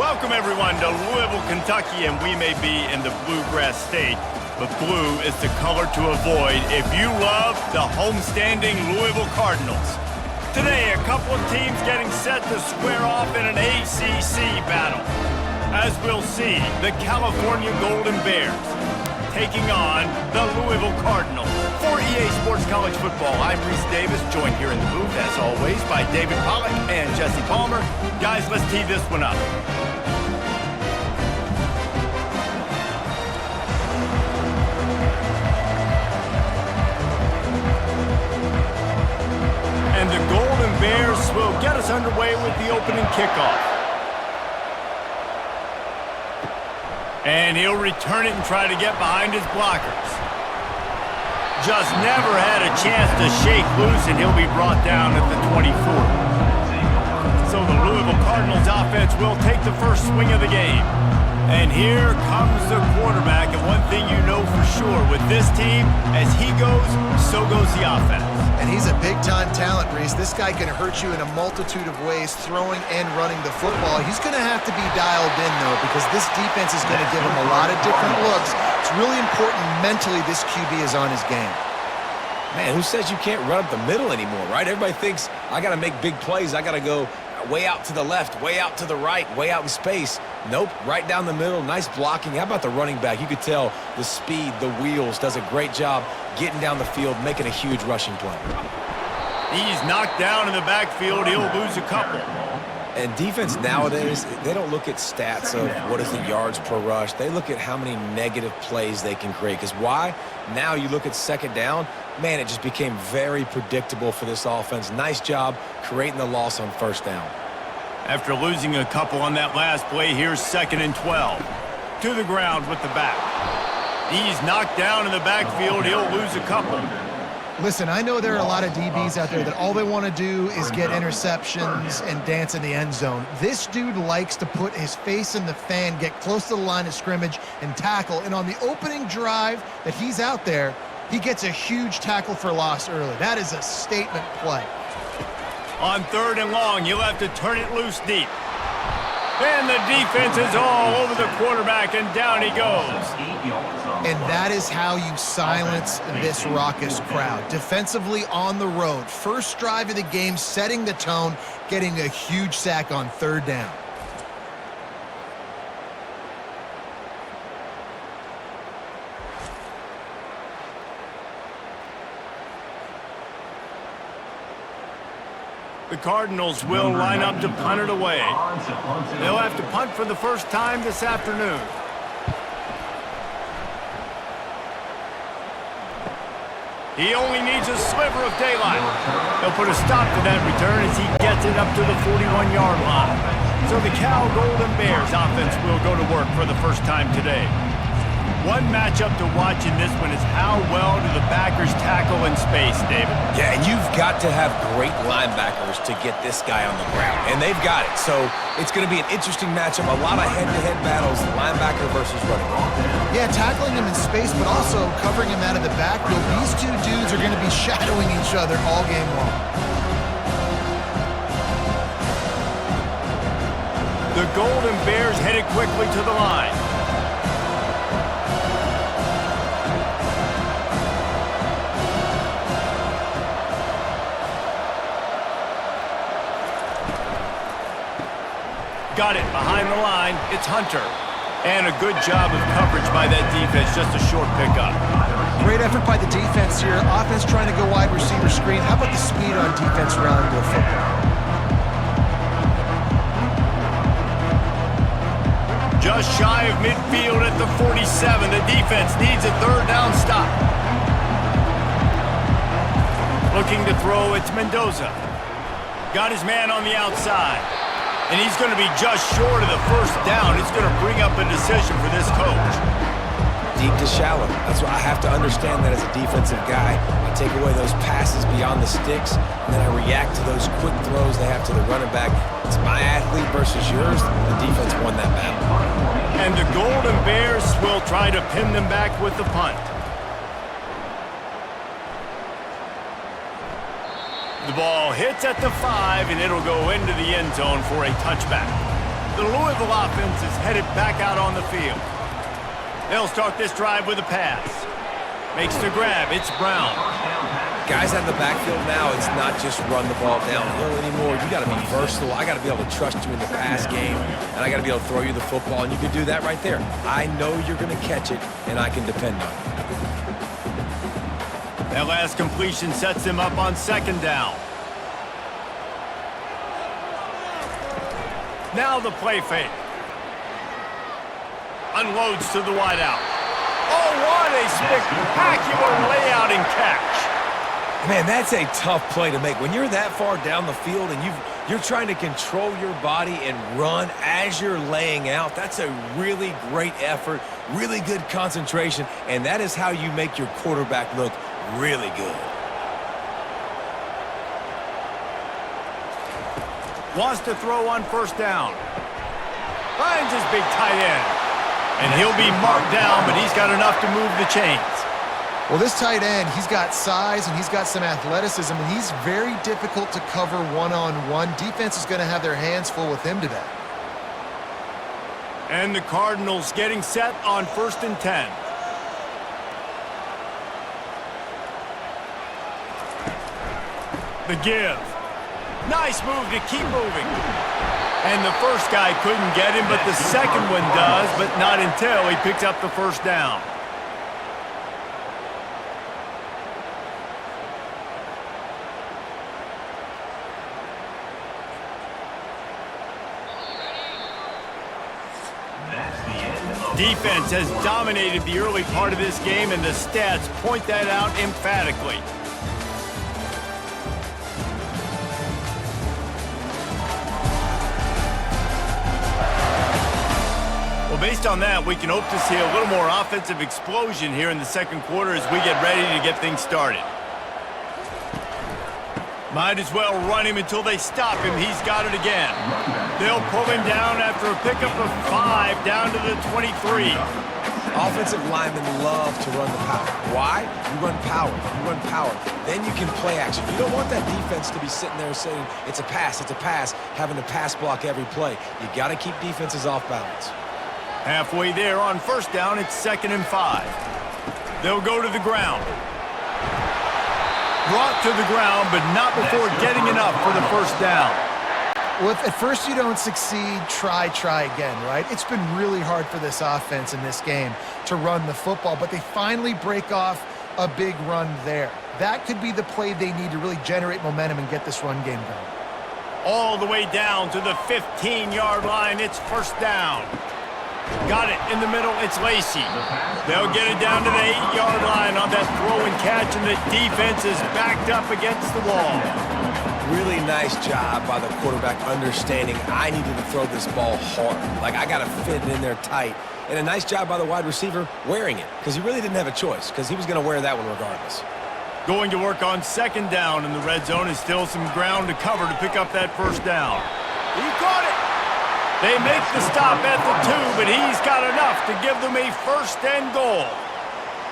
Welcome, everyone, to Louisville, Kentucky, and we may be in the Bluegrass State, but blue is the color to avoid if you love the homestanding Louisville Cardinals. Today, a couple of teams getting set to square off in an ACC battle. As we'll see, the California Golden Bears taking on the Louisville Cardinals. For EA Sports College Football, I'm Reese Davis, joined here in the booth, as always, by David Pollack and Jesse Palmer. Guys, let's tee this one up. And the Golden Bears will get us underway with the opening kickoff. And he'll return it and try to get behind his blockers. Just never had a chance to shake loose, and he'll be brought down at the 24. So the Louisville Cardinals offense will take the first swing of the game. And here comes the quarterback, and one thing you know for sure, with this team, as he goes, so goes the offense. And he's a big-time talent, Reese. This guy can hurt you in a multitude of ways, throwing and running the football. He's going to have to be dialed in, though, because this defense is going to give him a lot of different looks. It's really important mentally this QB is on his game. Man, who says you can't run up the middle anymore, right? Everybody thinks, I got to make big plays. I got to go way out to the left, way out to the right, way out in space. Nope, right down the middle, nice blocking. How about the running back? You could tell the speed, the wheels, does a great job getting down the field, making a huge rushing play. He's knocked down in the backfield. He'll lose a couple. And defense nowadays, they don't look at stats of what is the yards per rush. They look at how many negative plays they can create. Because why? Now you look at second down, man, it just became very predictable for this offense. Nice job creating the loss on first down. After losing a couple on that last play, here's 2nd and 12. To the ground with the back. He's knocked down in the backfield. He'll lose a couple. Listen, I know there are a lot of DBs out there that all they want to do is get interceptions and dance in the end zone. This dude likes to put his face in the fan, get close to the line of scrimmage, and tackle. And on the opening drive that he's out there, he gets a huge tackle for loss early. That is a statement play. On 3rd and long, you'll have to turn it loose deep. And the defense is all over the quarterback, and down he goes. And that is how you silence this raucous crowd. Defensively on the road. First drive of the game, setting the tone, getting a huge sack on 3rd down. The Cardinals will line up to punt it away. They'll have to punt for the first time this afternoon. He only needs a sliver of daylight. They'll put a stop to that return as he gets it up to the 41-yard line. So the Cal Golden Bears offense will go to work for the first time today. One matchup to watch in this one is how well do the backers tackle in space, David? Yeah, and you've got to have great linebackers to get this guy on the ground, and they've got it. So it's going to be an interesting matchup, a lot of head-to-head battles, linebacker versus running back. Yeah, tackling him in space, but also covering him out of the backfield. These two dudes are going to be shadowing each other all game long. The Golden Bears headed quickly to the line. Got it behind the line. It's Hunter. And a good job of coverage by that defense. Just a short pickup. Great effort by the defense here. Offense trying to go wide receiver screen. How about the speed on defense rallying to the football? Just shy of midfield at the 47. The defense needs a 3rd down stop. Looking to throw, it's Mendoza. Got his man on the outside. And he's going to be just short of the first down. It's going to bring up a decision for this coach. Deep to shallow. That's why I have to understand that as a defensive guy. I take away those passes beyond the sticks, and then I react to those quick throws they have to the running back. It's my athlete versus yours. The defense won that battle. And the Golden Bears will try to pin them back with the punt. The ball hits at the 5, and it'll go into the end zone for a touchback. The Louisville offense is headed back out on the field. They'll start this drive with a pass. Makes the grab. It's Brown. Guys out in the backfield now, it's not just run the ball downhill anymore. You got to be versatile. I got to be able to trust you in the pass game, and I got to be able to throw you the football, and you can do that right there. I know you're going to catch it, and I can depend on it. That last completion sets him up on second down. Now the play fake. Unloads to the wideout. Oh, what a spectacular layout and catch. Man, that's a tough play to make. When you're that far down the field and you're trying to control your body and run as you're laying out, that's a really great effort, really good concentration, and that is how you make your quarterback look really good. Wants to throw on first down. Finds his big tight end. And he'll be marked down, but he's got enough to move the chains. Well, this tight end, he's got size and he's got some athleticism, and he's very difficult to cover one-on-one. Defense is going to have their hands full with him today. And the Cardinals getting set on 1st and 10. The give. Nice move to keep moving. And the first guy couldn't get him, but the second one does, but not until he picks up the first down. Defense has dominated the early part of this game, and the stats point that out emphatically. Well, based on that, we can hope to see a little more offensive explosion here in the second quarter as we get ready to get things started. Might as well run him until they stop him. He's got it again. They'll pull him down after a pickup of 5 down to the 23. Offensive linemen love to run the power. Why? You run power. You run power. Then you can play action. You don't want that defense to be sitting there saying, it's a pass, having to pass block every play. You got to keep defenses off balance. Halfway there on first down, it's 2nd and 5. They'll go to the ground. Brought to the ground, but not before getting enough for the first down. Well, if at first you don't succeed, try again, right? It's been really hard for this offense in this game to run the football, but they finally break off a big run there. That could be the play they need to really generate momentum and get this run game going. All the way down to the 15-yard line, it's first down. Got it in the middle, it's Lacey. They'll get it down to the 8-yard line on that throw and catch, and the defense is backed up against the wall. Really nice job by the quarterback understanding I needed to throw this ball hard. Like, I got to fit it in there tight. And a nice job by the wide receiver wearing it, because he really didn't have a choice, because he was going to wear that one regardless. Going to work on second down in the red zone is still some ground to cover to pick up that first down. He caught it. They make the stop at the 2, but he's got enough to give them a 1st and goal.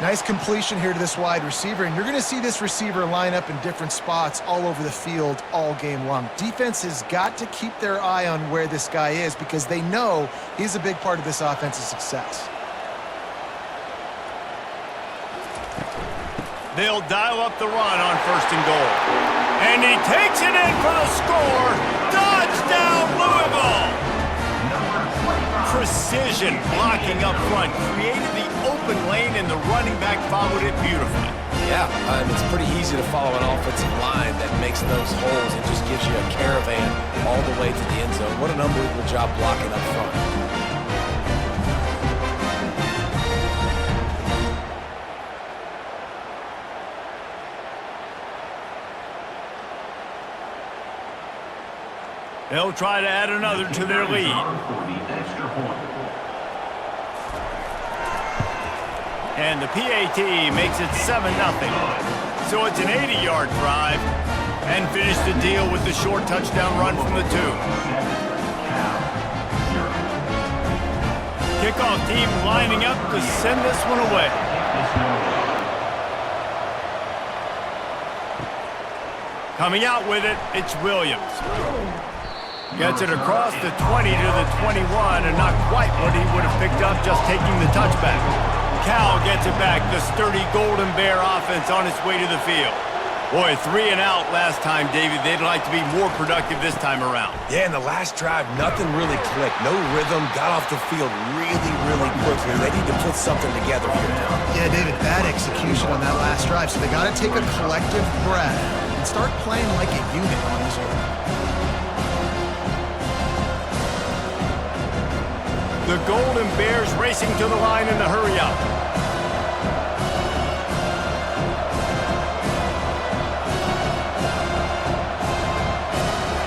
Nice completion here to this wide receiver, and you're going to see this receiver line up in different spots all over the field all game long. Defense has got to keep their eye on where this guy is because they know he's a big part of this offense's success. They'll dial up the run on 1st and goal. And he takes it in for the score. Touchdown, Louisville! Precision blocking up front created the open lane, and the running back followed it beautifully. Yeah, it's pretty easy to follow an offensive line that makes those holes and just gives you a caravan all the way to the end zone. What an unbelievable job blocking up front. They'll try to add another to their lead. And the PAT makes it 7-0. So it's an 80-yard drive and finish the deal with the short touchdown run from the 2. Kickoff team lining up to send this one away. Coming out with it, it's Williams. Gets it across the 20 to the 21, and not quite what he would have picked up just taking the touchback. Cal gets it back, the sturdy Golden Bear offense on its way to the field. Boy, 3 and out last time, David. They'd like to be more productive this time around. Yeah, in the last drive, nothing really clicked. No rhythm, got off the field really, really quickly. They need to put something together here now. Yeah, David, bad execution on that last drive, so they got to take a collective breath and start playing like a unit on this one. The Golden Bears racing to the line in the hurry-up.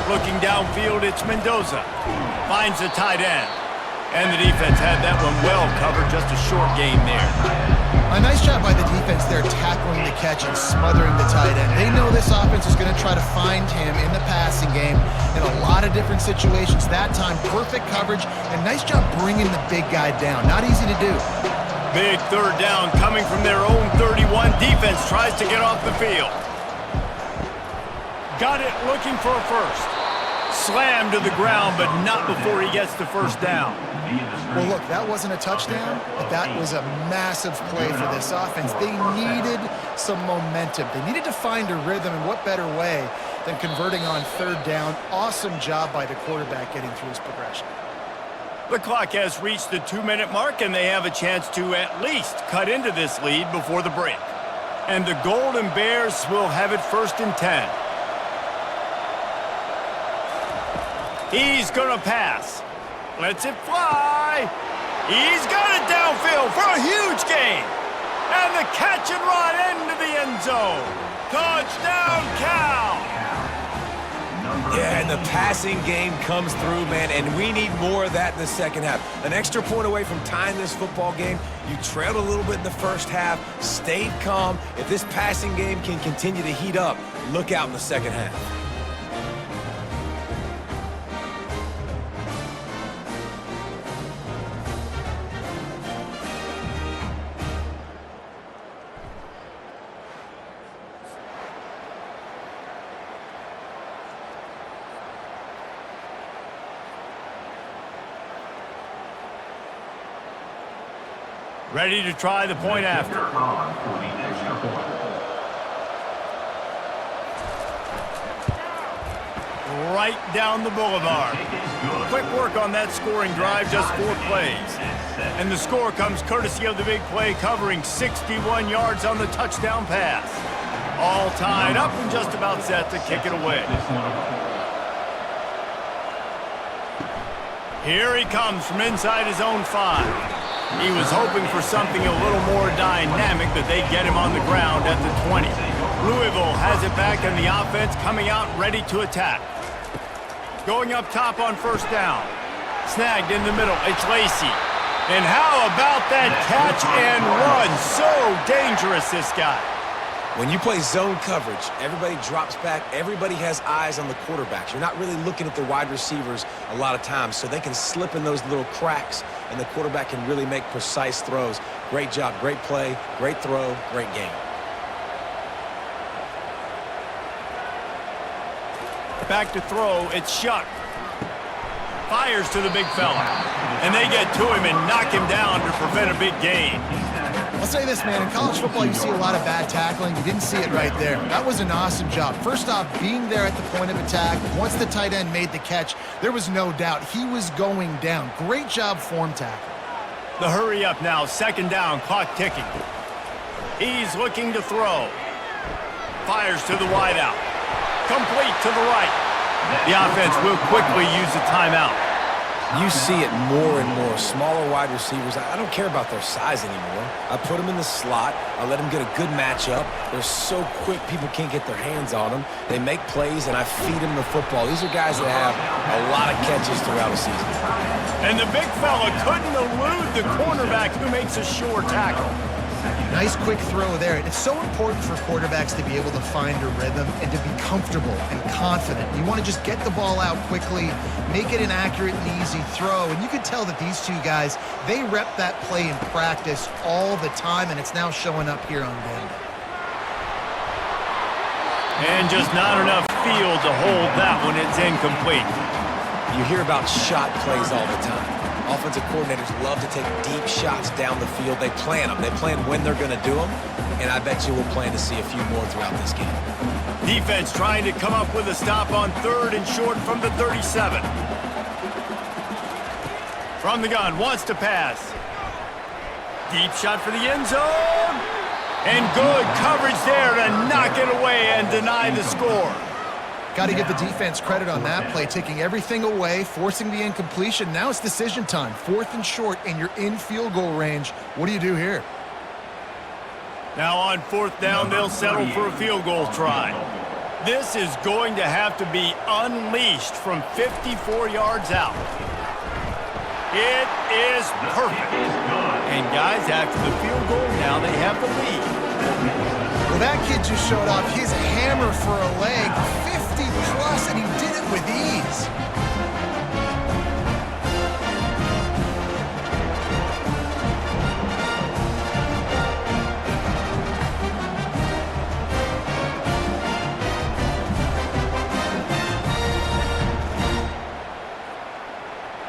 Looking downfield, it's Mendoza. Finds the tight end. And the defense had that one well covered, just a short gain there. A nice job by the defense there, tackling the catch and smothering the tight end. They know this offense is going to try to find him in the passing game in a lot of different situations. That time, perfect coverage, and nice job bringing the big guy down. Not easy to do. Big third down coming from their own 31. Defense tries to get off the field. Got it, looking for a first. Slammed to the ground, but not before he gets the first down. Well, look, that wasn't a touchdown, but that was a massive play for this offense. They needed some momentum. They needed to find a rhythm, and what better way than converting on third down. Awesome job by the quarterback getting through his progression. The clock has reached the 2-minute mark, and they have a chance to at least cut into this lead before the break. And the Golden Bears will have it 1st and 10. He's gonna pass. Lets it fly. He's got it downfield for a huge gain. And the catch and run into the end zone. Touchdown, Cal. Yeah, and the passing game comes through, man, and we need more of that in the second half. An extra point away from tying this football game. You trailed a little bit in the first half, stayed calm. If this passing game can continue to heat up, look out in the second half. Ready to try the point after. Right down the boulevard. Quick work on that scoring drive, just 4 plays. And the score comes courtesy of the big play, covering 61 yards on the touchdown pass. All tied up and just about set to kick it away. Here he comes from inside his own 5. He was hoping for something a little more dynamic, but they get him on the ground at the 20. Louisville has it back, and the offense coming out ready to attack. Going up top on 1st down. Snagged in the middle. It's Lacey. And how about that catch and run? So dangerous, this guy. When you play zone coverage, everybody drops back. Everybody has eyes on the quarterbacks. You're not really looking at the wide receivers a lot of times, so they can slip in those little cracks, and the quarterback can really make precise throws. Great job, great play, great throw, great game. Back to throw, it's Shuck. Fires to the big fella. And they get to him and knock him down to prevent a big gain. I'll say this, man, in college football, you see a lot of bad tackling. You didn't see it right there. That was an awesome job. First off, being there at the point of attack. Once the tight end made the catch, there was no doubt he was going down. Great job form tackle. The hurry up now, 2nd down, clock ticking. He's looking to throw. Fires to the wideout. Complete to the right. The offense will quickly use a timeout. You see it more and more. Smaller wide receivers, I don't care about their size anymore. I put them in the slot. I let them get a good matchup. They're so quick, people can't get their hands on them. They make plays, and I feed them the football. These are guys that have a lot of catches throughout a season. And the big fella couldn't elude the cornerback who makes a sure tackle. Nice quick throw there. It's so important for quarterbacks to be able to find a rhythm and to be comfortable and confident. You want to just get the ball out quickly, make it an accurate and easy throw. And you can tell that these two guys, they rep that play in practice all the time, and it's now showing up here on game day. And just not enough field to hold that one. It's incomplete. You hear about shot plays all the time. Offensive coordinators love to take deep shots down the field. They plan them. They plan when they're going to do them, and I bet you we'll plan to see a few more throughout this game. Defense trying to come up with a stop on 3rd and short from the 37. From the gun, wants to pass. Deep shot for the end zone. And good coverage there to knock it away and deny the score. Got to give the defense credit on that play, taking everything away, forcing the incompletion. Now it's decision time. 4th and short, and you're in field goal range. What do you do here? Now on 4th down, they'll settle for a field goal try. This is going to have to be unleashed from 54 yards out. It is perfect. And guys, after the field goal, now they have the lead. Well, that kid just showed off his hammer for a leg, 50 plus, and he did it with ease.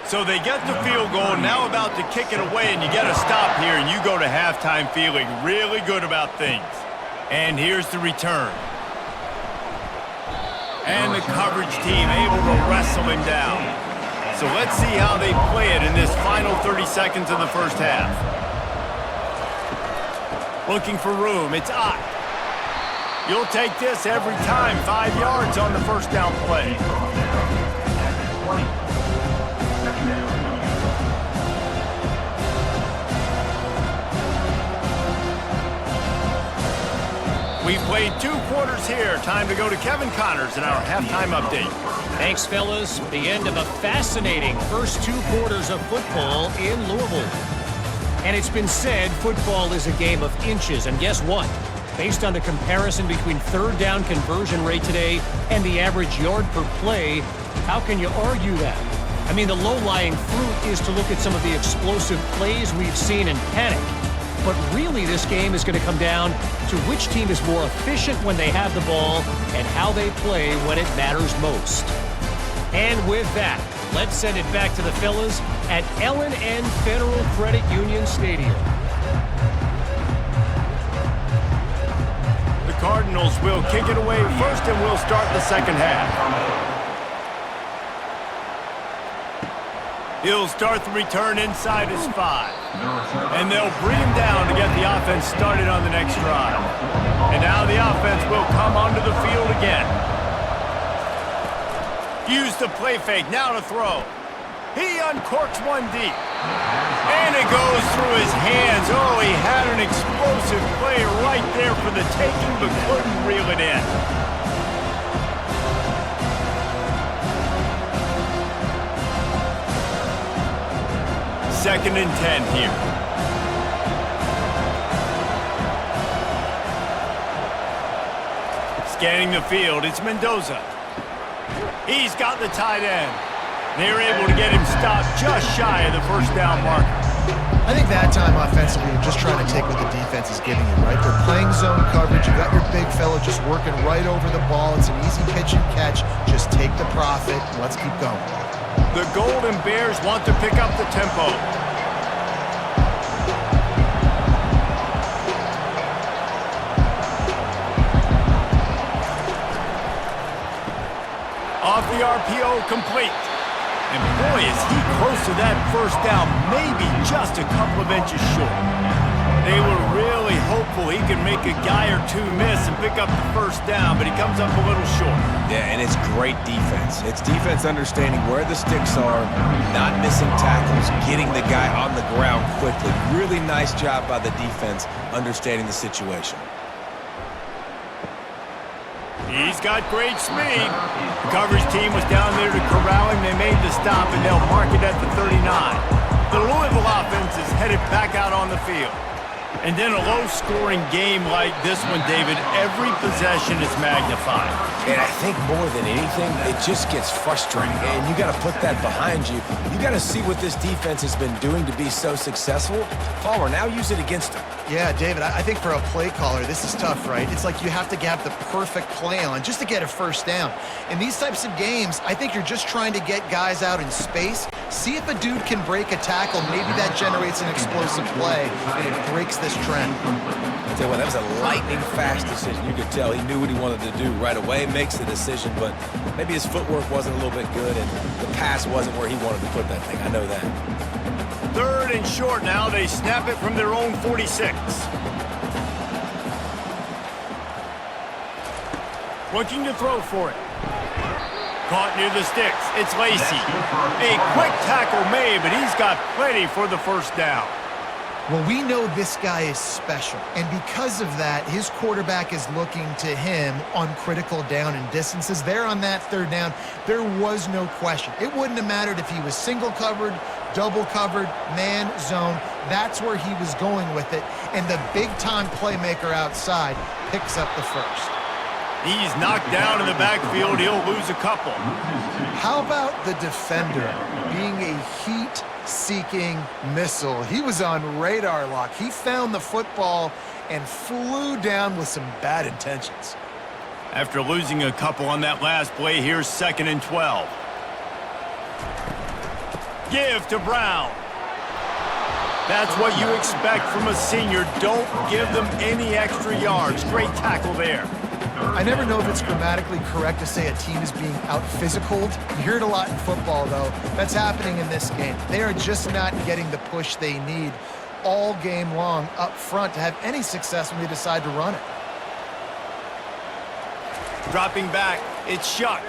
So they get the field goal, now about to kick it away, and you get a stop here, and you go to halftime feeling really good about things. And here's the return. And the coverage team able to wrestle him down. So let's see how they play it in this final 30 seconds of the first half. Looking for room, it's Ott. You'll take this every time, 5 yards on the first down play. We've played 2 quarters here. Time to go to Kevin Connors in our halftime update. Thanks, fellas. The end of a fascinating first 2 quarters of football in Louisville. And it's been said football is a game of inches. And guess what? Based on the comparison between 3rd down conversion rate today and the average yard per play, how can you argue that? I mean, the low-lying fruit is to look at some of the explosive plays we've seen in panic. But really, this game is going to come down to which team is more efficient when they have the ball and how they play when it matters most. And with that, let's send it back to the fellas at L&N Federal Credit Union Stadium. The Cardinals will kick it away first, and we'll start the second half. He'll start the return inside his 5. And they'll bring him down to get the offense started on the next drive. And now the offense will come onto the field again. Use the play fake, now to throw. He uncorks one deep. And it goes through his hands. Oh, he had an explosive play right there for the taking, but couldn't reel it in. 2nd and 10 here. Scanning the field, it's Mendoza. He's got the tight end. They're able to get him stopped just shy of the first down marker. I think that time offensively, you're just trying to take what the defense is giving you, right? They're playing zone coverage. You got your big fella just working right over the ball. It's an easy pitch and catch. Just take the profit. Let's keep going. The Golden Bears want to pick up the tempo. Off the RPO, complete. And boy, is he close to that first down, maybe just a couple of inches short. They were really hopeful he could make a guy or 2 miss and pick up the first down, but he comes up a little short. Yeah, and it's great defense. It's defense understanding where the sticks are, not missing tackles, getting the guy on the ground quickly. Really nice job by the defense understanding the situation. He's got great speed. The coverage team was down there to corral him. They made the stop, and they'll mark it at the 39. The Louisville offense is headed back out on the field. And in a low-scoring game like this one, David, every possession is magnified. And I think more than anything, it just gets frustrating. And you got to put that behind you. You got to see what this defense has been doing to be so successful. Palmer, now use it against them. Yeah, David, I think for a play caller, this is tough, right? It's like you have to have the perfect play on just to get a first down. In these types of games, I think you're just trying to get guys out in space, see if a dude can break a tackle. Maybe that generates an explosive play, and it breaks this trend. I tell you what, that was a lightning-fast decision. You could tell he knew what he wanted to do right away, makes the decision, but maybe his footwork wasn't a little bit good, and the pass wasn't where he wanted to put that thing. I know that. 3rd and short now. They snap it from their own 46. Looking to throw for it. Caught near the sticks. It's Lacy. A quick tackle made, but he's got plenty for the first down. Well, we know this guy is special, and because of that, his quarterback is looking to him on critical down and distances. There on that 3rd down, there was no question. It wouldn't have mattered if he was single covered, double covered, man, zone. That's where he was going with it, and the big-time playmaker outside picks up the first. He's knocked down in the backfield. He'll lose a couple. How about the defender being a heat-seeking missile? He was on radar lock. He found the football and flew down with some bad intentions. After losing a couple on that last play, here's 2nd and 12. Give to Brown. That's what you expect from a senior. Don't give them any extra yards. Great tackle there. I never know if it's grammatically correct to say a team is being out-physicaled. You hear it a lot in football, though. That's happening in this game. They are just not getting the push they need all game long up front to have any success when they decide to run it. Dropping back, it's Shuck.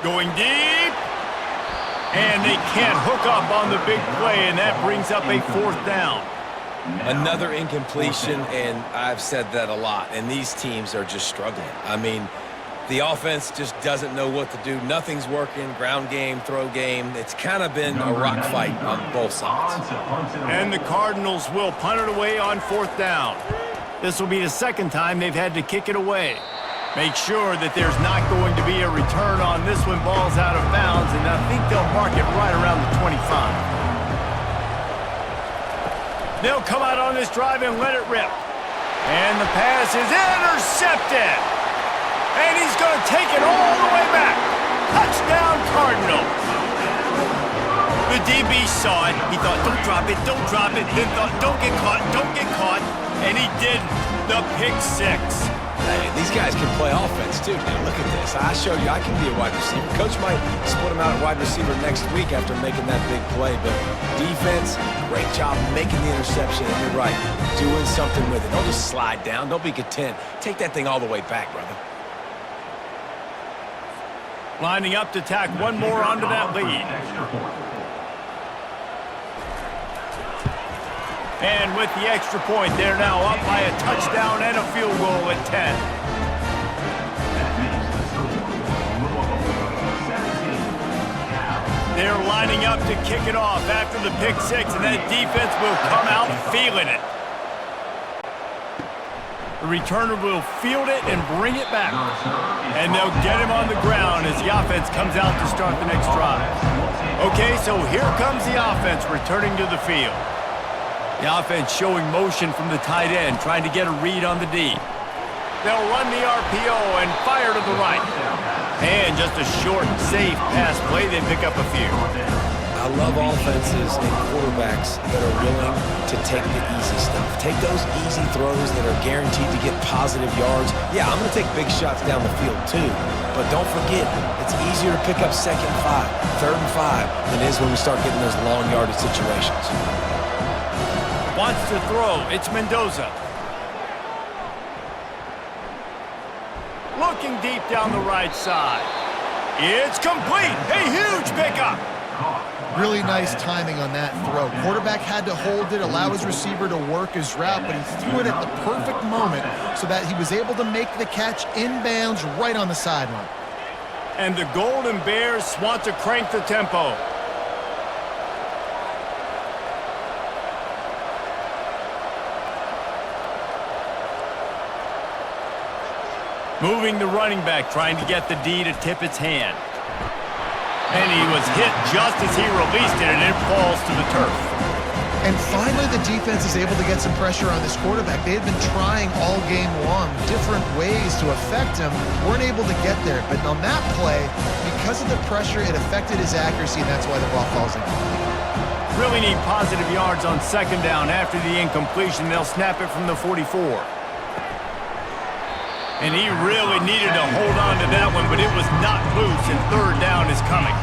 Going deep. And they can't hook up on the big play, and that brings up a 4th down. Another incompletion, and I've said that a lot, and these teams are just struggling. I mean, the offense just doesn't know what to do. Nothing's working, ground game, throw game. It's kind of been a rock fight on both sides. And the Cardinals will punt it away on 4th down. This will be the 2nd time they've had to kick it away. Make sure that there's not going to be a return on this when ball's out of bounds, and I think they'll mark it right around the 25. They'll come out on this drive and let it rip. And the pass is intercepted. And he's going to take it all the way back. Touchdown, Cardinals. The DB saw it. He thought, don't drop it, don't drop it. Then thought, don't get caught, don't get caught. And he didn't. The pick 6. Hey, these guys can play offense, too. Now, look at this. I showed you I can be a wide receiver. Coach might split him out at wide receiver next week after making that big play. But defense, great job making the interception. And you're right, doing something with it. Don't just slide down. Don't be content. Take that thing all the way back, brother. Lining up to tack one more onto that lead. And with the extra point, they're now up by a touchdown and a field goal at 10. They're lining up to kick it off after the pick 6, and that defense will come out feeling it. The returner will field it and bring it back. And they'll get him on the ground as the offense comes out to start the next drive. Okay, so here comes the offense returning to the field. The offense showing motion from the tight end, trying to get a read on the D. They'll run the RPO and fire to the right. And just a short, safe pass play, they pick up a few. I love offenses and quarterbacks that are willing to take the easy stuff. Take those easy throws that are guaranteed to get positive yards. Yeah, I'm going to take big shots down the field too. But don't forget, it's easier to pick up 2nd and 5, 3rd and 5 than it is when we start getting those long yardage situations. Wants to throw. It's Mendoza. Looking deep down the right side. It's complete. A huge pickup. Really nice timing on that throw. Quarterback had to hold it, allow his receiver to work his route, but he threw it at the perfect moment so that he was able to make the catch inbounds right on the sideline. And the Golden Bears want to crank the tempo. Moving the running back, trying to get the D to tip its hand. And he was hit just as he released it, and it falls to the turf. And finally, the defense is able to get some pressure on this quarterback. They had been trying all game long different ways to affect him, weren't able to get there. But on that play, because of the pressure, it affected his accuracy, and that's why the ball falls in. Really need positive yards on second down after the incompletion. They'll snap it from the 44. And he really needed to hold on to that one, but it was not loose, and third down is coming.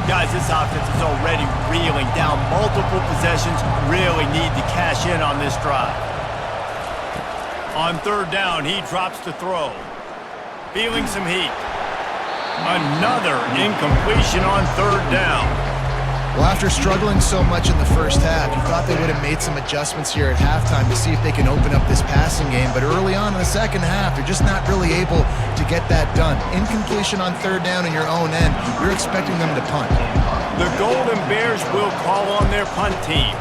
Guys, this offense is already reeling down multiple possessions. Really need to cash in on this drive. On third down, he drops to throw. Feeling some heat. Another incompletion on third down. Well, after struggling so much in the first half, you thought they would have made some adjustments here at halftime to see if they can open up this passing game. But early on in the second half, they're just not really able to get that done. Incompletion on third down in your own end, you're expecting them to punt. The Golden Bears will call on their punt team.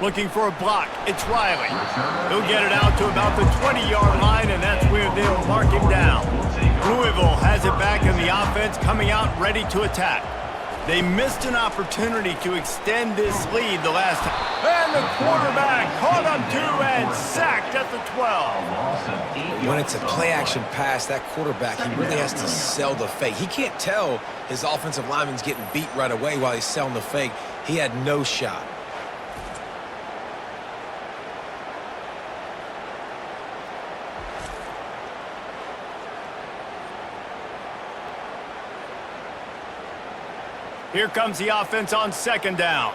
Looking for a block. It's Riley. He'll get it out to about the 20-yard line, and that's where they'll mark him down. Louisville has it back in the offense, coming out ready to attack. They missed an opportunity to extend this lead the last time. And the quarterback caught on two and sacked at the 12. When it's a play-action pass, that quarterback, he really has to sell the fake. He can't tell his offensive lineman's getting beat right away while he's selling the fake. He had no shot. Here comes the offense on second down.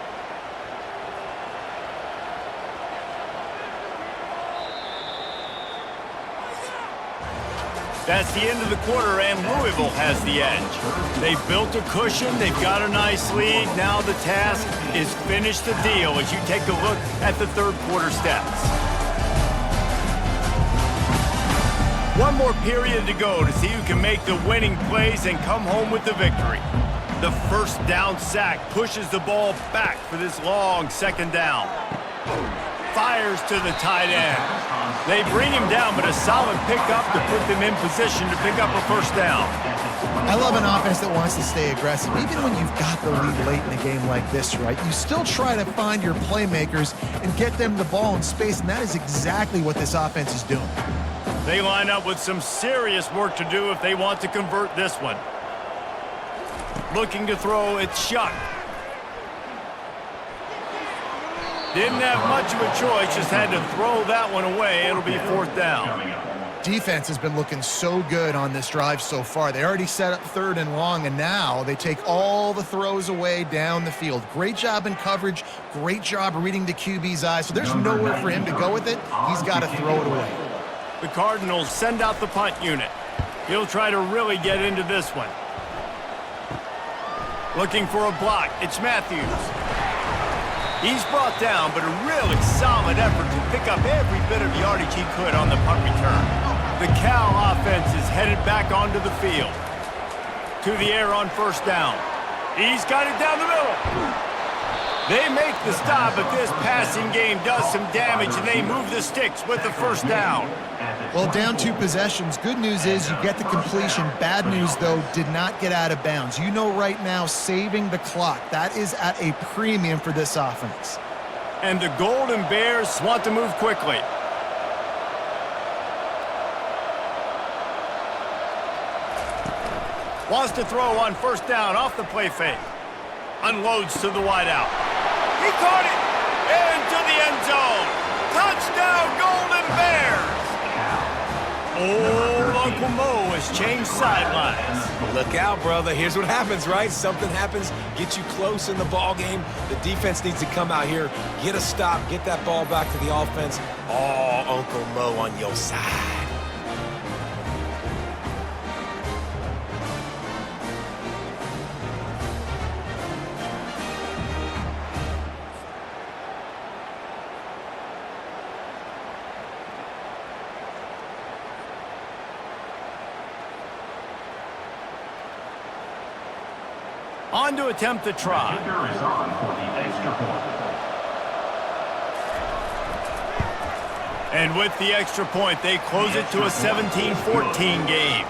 That's the end of the quarter, and Louisville has the edge. They've built a cushion. They've got a nice lead. Now the task is finish the deal as you take a look at the third quarter stats. One more period to go to see who can make the winning plays and come home with the victory. The first down sack pushes the ball back for this long second down. Fires to the tight end. They bring him down, but a solid pickup to put them in position to pick up a first down. I love an offense that wants to stay aggressive. Even when you've got the lead late in a game like this, right, you still try to find your playmakers and get them the ball in space, and that is exactly what this offense is doing. They line up with some serious work to do if they want to convert this one. Looking to throw, it's Shuck. Didn't have much of a choice, just had to throw that one away. It'll be fourth down. Defense has been looking so good on this drive so far. They already set up third and long, and now they take all the throws away down the field. Great job in coverage, great job reading the QB's eyes, so there's nowhere for him to go with it. He's got to throw it away. The Cardinals send out the punt unit. He'll try to really get into this one. Looking for a block, it's Matthews. He's brought down, but a really solid effort to pick up every bit of yardage he could on the punt return. The Cal offense is headed back onto the field. To the air on first down. He's got it down the middle. They make the stop, but this passing game does some damage, and they move the sticks with the first down. Well, down 2 possessions. Good news is you get the completion. Bad news, though, did not get out of bounds. You know right now, saving the clock, that is at a premium for this offense. And the Golden Bears want to move quickly. Wants to throw on first down off the play fake. Unloads to the wideout. He caught it into the end zone. Touchdown, Golden Bears. Old Uncle Mo has changed sidelines. Look out, brother. Here's what happens, right? Something happens, get you close in the ball game. The defense needs to come out here, get a stop, get that ball back to the offense. Oh, Uncle Mo on your side. On to attempt the try. And with the extra point, they close it to a 17-14 game.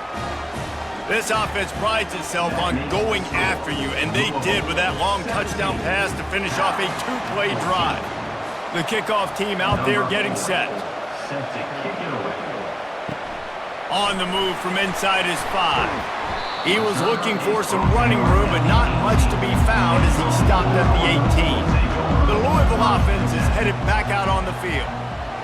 This offense prides itself on going after you, and they did with that long touchdown pass to finish off a two-play drive. The kickoff team out there getting set. On the move from inside his 5. He was looking for some running room, but not much to be found as he stopped at the 18. The Louisville offense is headed back out on the field.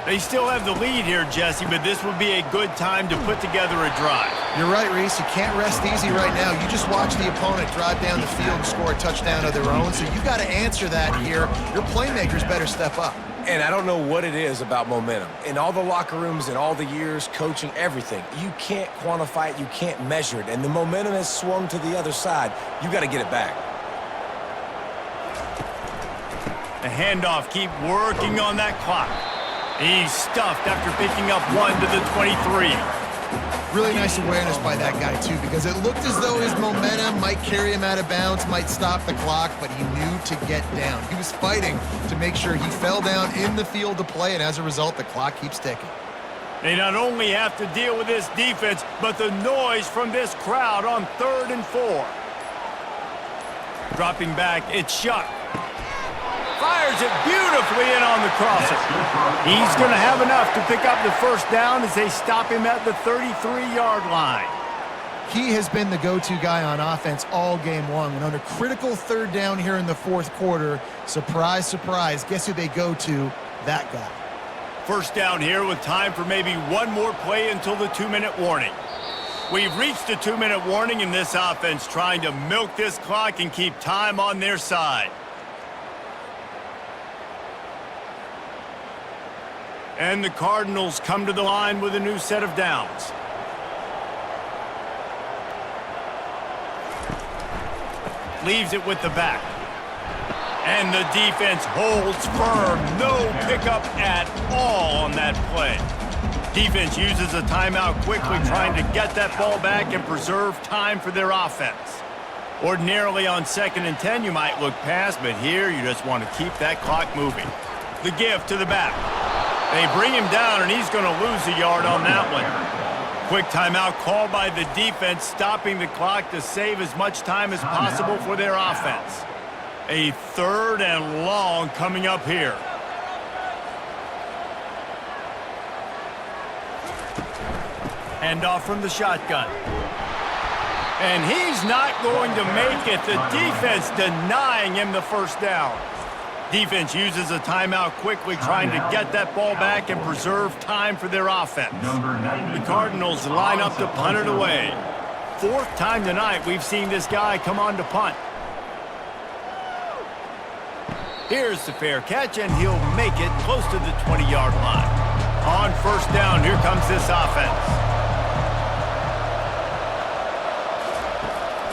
They still have the lead here, Jesse, but this would be a good time to put together a drive. You're right, Reese. You can't rest easy right now. You just watch the opponent drive down the field and score a touchdown of their own, so you've got to answer that here. Your playmakers better step up. And I don't know what it is about momentum. In all the locker rooms, in all the years, coaching, everything, you can't quantify it, you can't measure it. And the momentum has swung to the other side. You got to get it back. The handoff, keep working on that clock. He's stuffed after picking up 1 to the 23. Really nice awareness by that guy, too, because it looked as though his momentum might carry him out of bounds, might stop the clock, but he knew to get down. He was fighting to make sure he fell down in the field to play, and as a result, the clock keeps ticking. They not only have to deal with this defense, but the noise from this crowd on 3rd and 4. Dropping back, it's Shuck. Fires it beautifully in on the crosser. He's going to have enough to pick up the first down as they stop him at the 33-yard line. He has been the go-to guy on offense all game long. When under critical 3rd down here in the 4th quarter, surprise, surprise, guess who they go to? That guy. First down here with time for maybe one more play until the 2-minute warning. We've reached a 2-minute warning in this offense, trying to milk this clock and keep time on their side. And the Cardinals come to the line with a new set of downs. Leaves it with the back. And the defense holds firm. No pickup at all on that play. Defense uses a timeout quickly, trying to get that ball back and preserve time for their offense. Ordinarily on 2nd and 10, you might look past, but here you just want to keep that clock moving. The give to the back. They bring him down, and he's going to lose a yard on that one. Quick timeout called by the defense, stopping the clock to save as much time as possible for their offense. A 3rd and long coming up here. Handoff from the shotgun. And he's not going to make it. The defense denying him the first down. Defense uses a timeout quickly, trying to get that ball back and preserve time for their offense. The Cardinals line up to punt it away. 4th time tonight we've seen this guy come on to punt. Here's the fair catch, and he'll make it close to the 20-yard line. On first down, here comes this offense.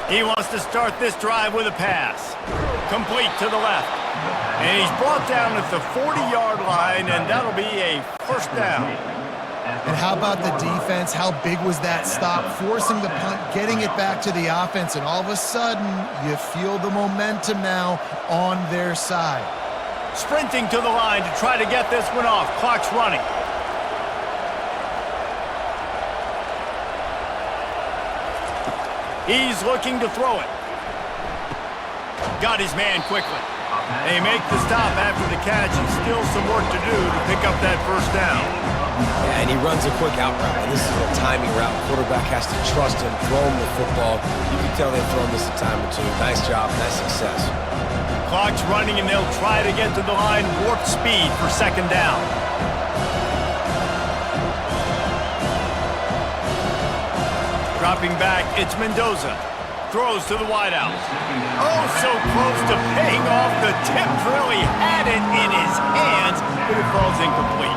He wants to start this drive with a pass. Complete to the left. And he's brought down at the 40-yard line, and that'll be a first down. And how about the defense? How big was that stop? Forcing the punt, getting it back to the offense, and all of a sudden, you feel the momentum now on their side. Sprinting to the line to try to get this one off. Clock's running. He's looking to throw it. Got his man quickly. They make the stop after the catch, and still some work to do to pick up that first down. Yeah, and he runs a quick out route. And this is a timing route. Quarterback has to trust him, throw him the football. You can tell they've thrown this a time or two. Nice job, nice success. Clock's running, and they'll try to get to the line warp speed for 2nd down. Dropping back, it's Mendoza. Throws to the wideout. Oh, so close to paying off. The tip really had it in his hands, but it falls incomplete.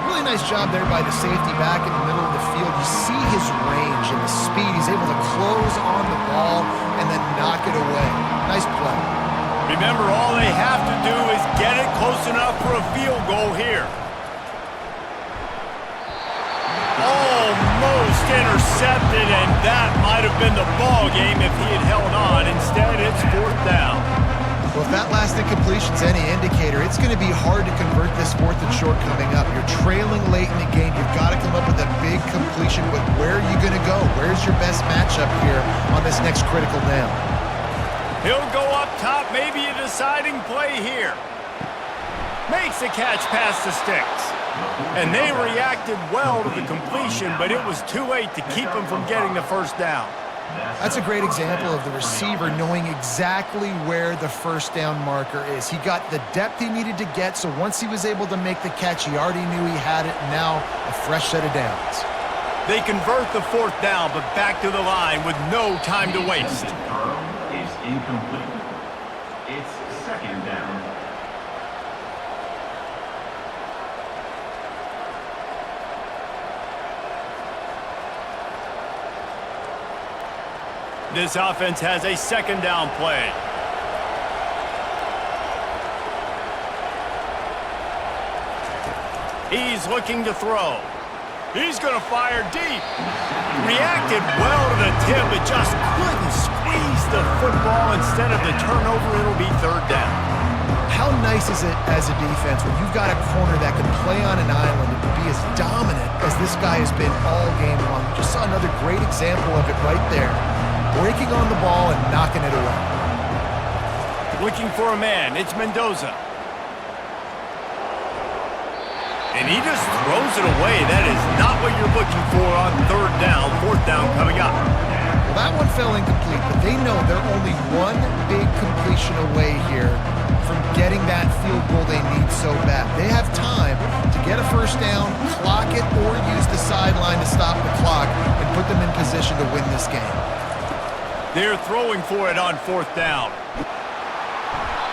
Really nice job there by the safety back in the middle of the field. You see his range and the speed. He's able to close on the ball and then knock it away. Nice play. Remember, all they have to do is get it close enough for a field goal here. Almost intercepted, and that might have been the ball game if he had held on. Instead, it's 4th down. Well, if that last incomplete incompletion's any indicator, it's going to be hard to convert this 4th and short coming up. You're trailing late in the game. You've got to come up with a big completion, but where are you going to go? Where's your best matchup here on this next critical down? He'll go up top, maybe a deciding play here. Makes the catch past the sticks. And they reacted well to the completion, but it was too late to keep him from getting the first down. That's a great example of the receiver knowing exactly where the first down marker is. He got the depth he needed to get, so once he was able to make the catch, he already knew he had it, and now a fresh set of downs. They convert the 4th down, but back to the line with no time to waste. Is incomplete. It's 2nd down. This offense has a 2nd down play. He's looking to throw. He's going to fire deep. Reacted well to the tip, but just couldn't squeeze the football. Instead of the turnover, it'll be 3rd down. How nice is it as a defense when you've got a corner that can play on an island and be as dominant as this guy has been all game long? We just saw another great example of it right there. Breaking on the ball and knocking it away. Looking for a man. It's Mendoza. And he just throws it away. That is not what you're looking for on 3rd down. 4th down coming up. Well, that one fell incomplete, but they know they're only one big completion away here from getting that field goal they need so bad. They have time to get a first down, clock it, or use the sideline to stop the clock and put them in position to win this game. They're throwing for it on 4th down.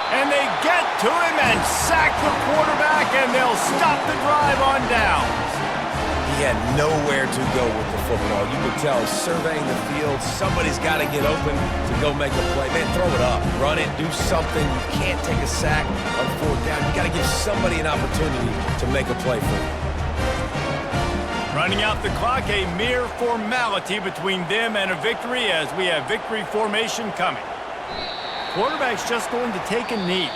And they get to him and sack the quarterback, and they'll stop the drive on downs. He had nowhere to go with the football. You could tell, surveying the field, somebody's got to get open to go make a play. Man, throw it up, run it, do something. You can't take a sack on 4th down. You got to give somebody an opportunity to make a play for you. Running out the clock, a mere formality between them and a victory as we have victory formation coming. Quarterback's just going to take a knee.